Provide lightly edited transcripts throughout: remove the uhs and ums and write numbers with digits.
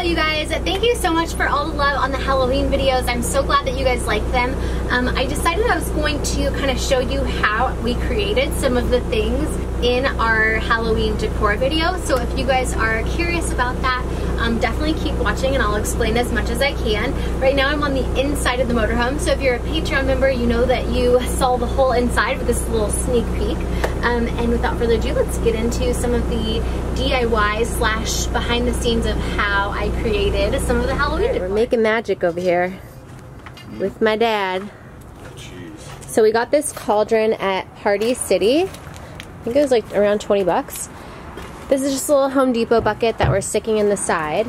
you guys. Thank you so much for all the love on the Halloween videos. I'm so glad that you guys like them. I decided I was going to kind of show you how we created some of the things in our Halloween decor video. So if you guys are curious about that, definitely keep watching and I'll explain as much as I can. Right now I'm on the inside of the motorhome, so if you're a Patreon member, you know that you saw the whole inside with this little sneak peek. And without further ado, let's get into some of the DIY slash behind the scenes of how I created some of the Halloween decor. We're making magic over here with my dad. Jeez. So we got this cauldron at Party City. I think it was like around 20 bucks. This is just a little Home Depot bucket that we're sticking in the side.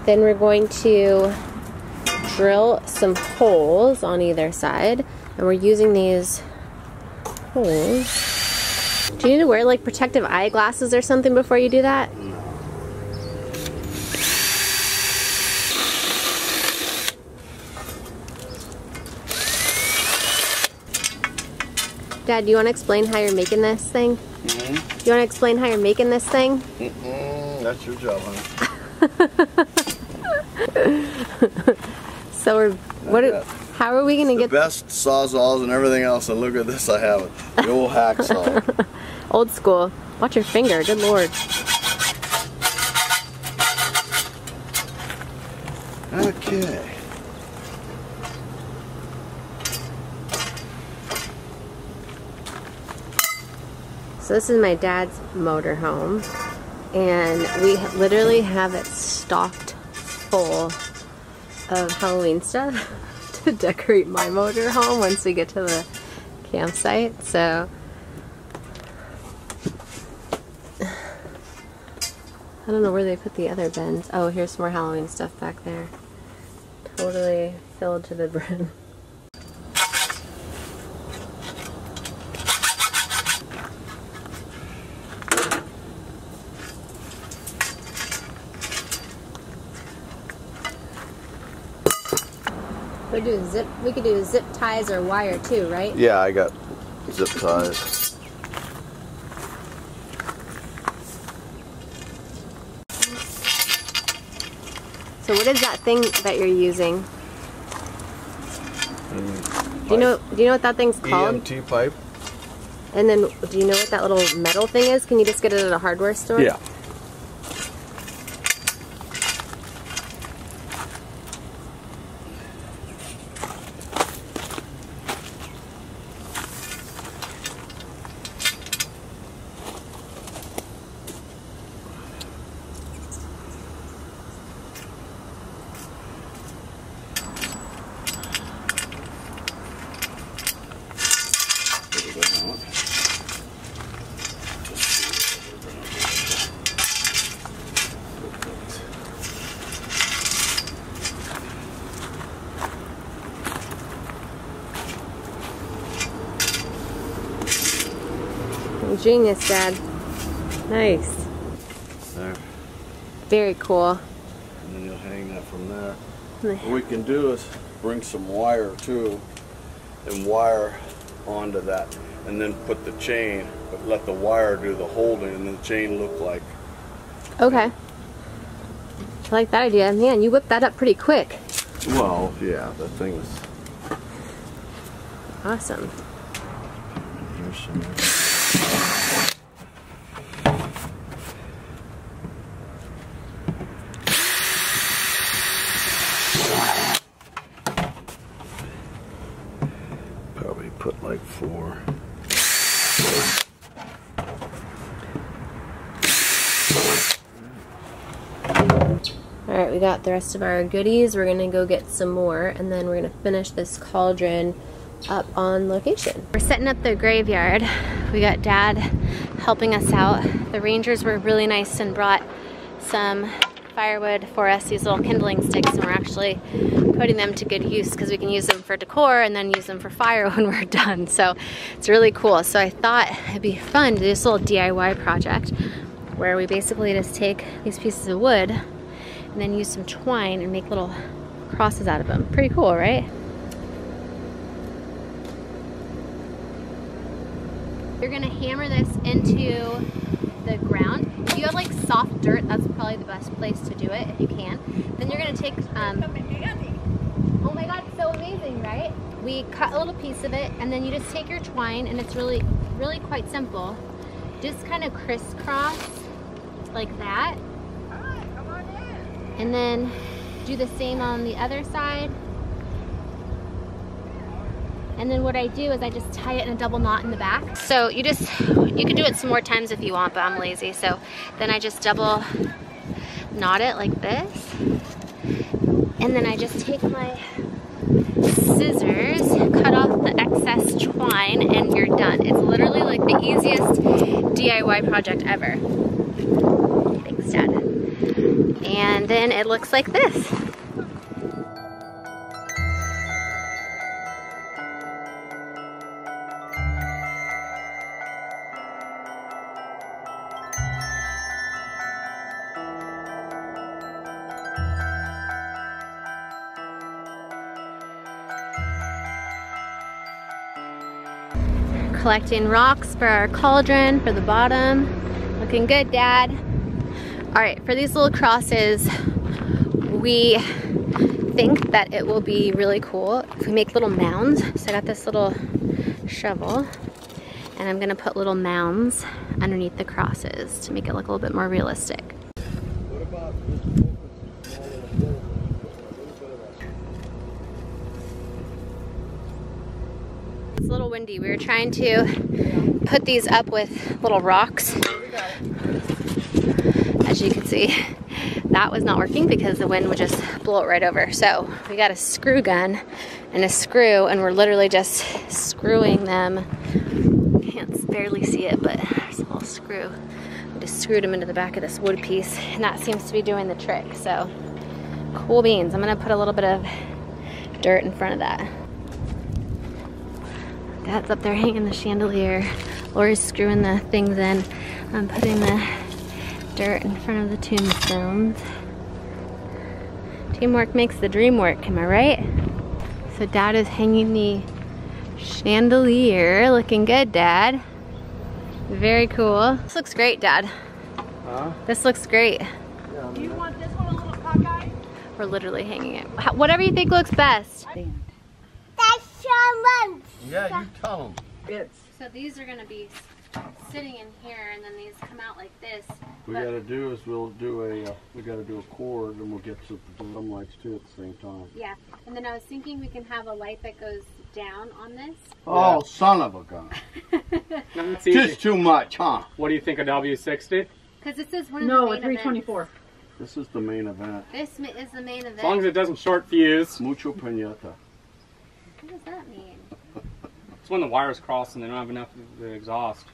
Then we're going to drill some holes on either side. And we're using these holes. Do you need to wear like protective eyeglasses or something before you do that? Dad, do you want to explain how you're making this thing? Mm-hmm. You want to explain how you're making this thing? That's your job, honey. So how are we going to get the best sawzalls and everything else, and look at this, I have it. The old hacksaw. Old school. Watch your finger, good lord. Okay. So this is my dad's motorhome, and we literally have it stocked full of Halloween stuff to decorate my motorhome once we get to the campsite. So I don't know where they put the other bins. Oh, here's some more Halloween stuff back there. Totally filled to the brim. We could do zip ties or wire too, right? Yeah, I got zip ties. So what is that thing that you're using? Do you know what that thing's called? EMT pipe. And then do you know what that little metal thing is? Can you just get it at a hardware store? Yeah. Genius, Dad. Nice. There. Very cool. And then you'll hang that from there. What we can do is bring some wire too and wire onto that, and then put the chain, but let the wire do the holding and the chain look like. Okay. I like that idea. Man, you whipped that up pretty quick. Well, yeah, that thing is awesome. Here's some. Probably put like 4. Alright, we got the rest of our goodies. We're gonna go get some more, and then we're gonna finish this cauldron up on location. We're setting up the graveyard. We got Dad helping us out. The rangers were really nice and brought some firewood for us, these little kindling sticks, and we're actually putting them to good use because we can use them for decor and then use them for fire when we're done. So it's really cool. So I thought it'd be fun to do this little DIY project where we basically just take these pieces of wood and then use some twine and make little crosses out of them. Pretty cool, right? You're gonna hammer this into the ground. If you have like soft dirt, that's probably the best place to do it if you can. Then Oh my God, so amazing, right? We cut a little piece of it, and then you just take your twine, and it's really quite simple. Just kind of crisscross like that. Come on in. And then do the same on the other side. And then what I do is I just tie it in a double knot in the back. So you can do it some more times if you want, but I'm lazy. So then I just double knot it like this. And then I just take my scissors, cut off the excess twine, and you're done. It's literally like the easiest DIY project ever. Thanks, Dad. And then it looks like this. Collecting rocks for our cauldron for the bottom. Looking good, Dad. All right, for these little crosses, we think that it will be really cool if we make little mounds. So I got this little shovel, and I'm gonna put little mounds underneath the crosses to make it look a little bit more realistic. What about It's a little windy. We were trying to put these up with little rocks. As you can see, that was not working because the wind would just blow it right over. So we got a screw gun and a screw, and we're literally just screwing them. You can't barely see it, but there's a little screw. We just screwed them into the back of this wood piece, and that seems to be doing the trick. So cool beans. I'm gonna put a little bit of dirt in front of that. Dad's up there hanging the chandelier. Lori's screwing the things in. I'm putting the dirt in front of the tombstones. Teamwork makes the dream work, am I right? So Dad is hanging the chandelier. Looking good, Dad. Very cool. This looks great, Dad. Huh? This looks great. Yeah, Do you want this one a little cockeyed? We're literally hanging it. Whatever you think looks best. That's Channon. yeah, you tell them. So these are gonna be sitting in here, and then these come out like this. We gotta do is we'll do we gotta do a cord, and we'll get some lights too at the same time. Yeah, and then I was thinking we can have a light that goes down on this. Oh, son of a gun! That's easy. Just too much, huh? What do you think of W60? Because this is one of the main 324. events. This is the main event. This is the main event. As long as it doesn't short fuse. Mucho piñata. What does that mean? It's when the wires cross and they don't have enough of the exhaust.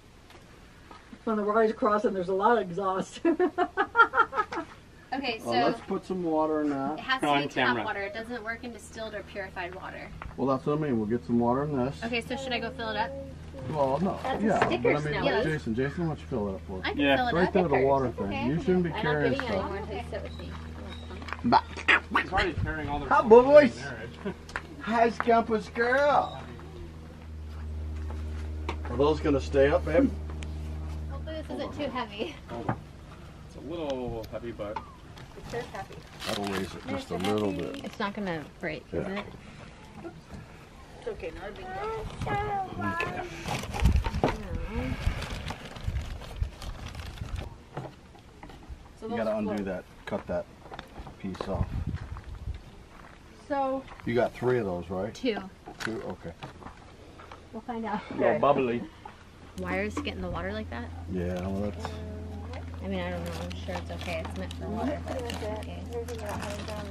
When the wires cross and there's a lot of exhaust. Okay, so Let's put some water in it that. has to On be tap camera. water. It doesn't work in distilled or purified water. Well, that's what I mean. We'll get some water in this. Okay, so should I go fill it up? Well, no, That's a yeah, sticker but I mean, snow. like Jason, why don't you fill it up for us? I can Yeah. fill it Right up. there, the water It's thing. okay. You shouldn't be I'm not carrying getting it stuff. anymore until you sit with me. He's already carrying all the Hi, boys. marriage. How's Campus Girl? Are those gonna stay up, babe? Hopefully this isn't too heavy. It's a little heavy, but It says heavy. That'll raise it just a little bit. It's not gonna break, is Yeah. it? It's okay, not a big deal. Okay. So You gotta undo that, cut that piece off. So, You got 3 of those, right? 2. 2, okay. We'll find out. a little bubbly. Wires get in the water like that? Yeah, well, that's. I mean, I don't know. I'm sure it's okay. It's meant for water, but it's okay.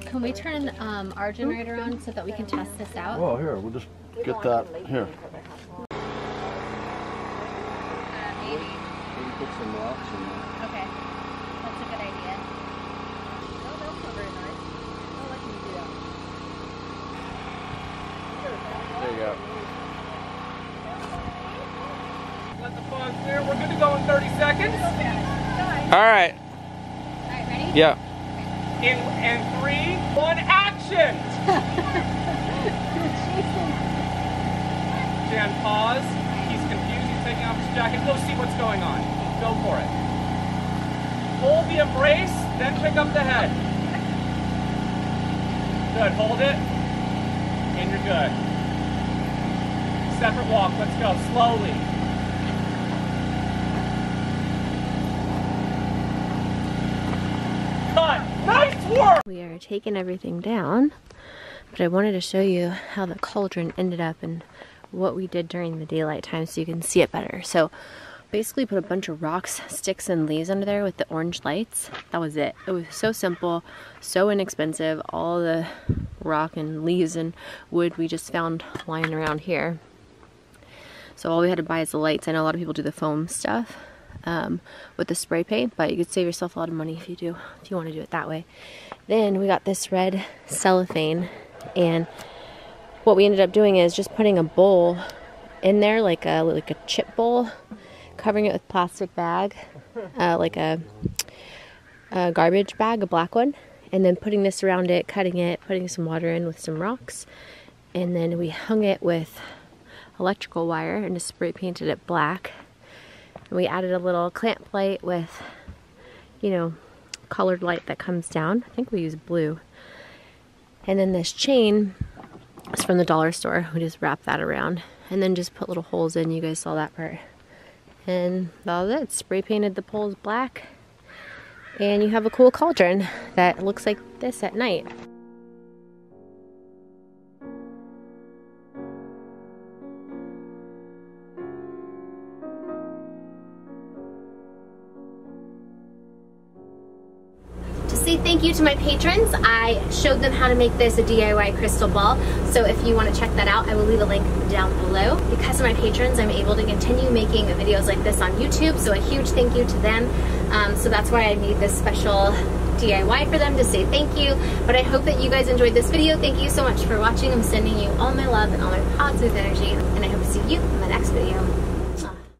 Can we turn our generator on so that we can test this out? Well, here, we'll just get that here. Maybe. Maybe put some rocks in there. Okay. That's a good idea. no, that's not very nice. I like when you do that. There you go. Let the fog clear. We're good to go in 30 seconds. Okay, All right. All right, ready? Yeah. In 3, 1, action! Jan, pause. He's confused. He's taking off his jacket. Go see what's going on. Go for it. Hold the embrace, then pick up the head. Good, hold it, and you're good. Separate walk, let's go, slowly. Cut, nice work! We are taking everything down, but I wanted to show you how the cauldron ended up and what we did during the daylight time so you can see it better. So basically put a bunch of rocks, sticks, and leaves under there with the orange lights. That was it. It was so simple, so inexpensive. All the rock and leaves and wood we just found lying around here. So all we had to buy is the lights. I know a lot of people do the foam stuff with the spray paint, but you could save yourself a lot of money if you want to do it that way. Then we got this red cellophane, and what we ended up doing is just putting a bowl in there, like a chip bowl, covering it with plastic bag, like a garbage bag, a black one, and then putting this around it, cutting it, putting some water in with some rocks, and then we hung it with electrical wire and just spray painted it black. And we added a little clamp light with, you know, colored light that comes down. I think we used blue. And then this chain is from the dollar store. We just wrap that around and then just put little holes in. You guys saw that part. And that was it. Spray painted the poles black, and you have a cool cauldron that looks like this at night. Say thank you to my patrons. I showed them how to make this a DIY crystal ball, so if you want to check that out, I will leave a link down below. Because of my patrons, I'm able to continue making videos like this on YouTube, so a huge thank you to them. So that's why I made this special DIY for them, to say thank you. But I hope that you guys enjoyed this video. Thank you so much for watching. I'm sending you all my love and all my positive energy, and I hope to see you in my next video.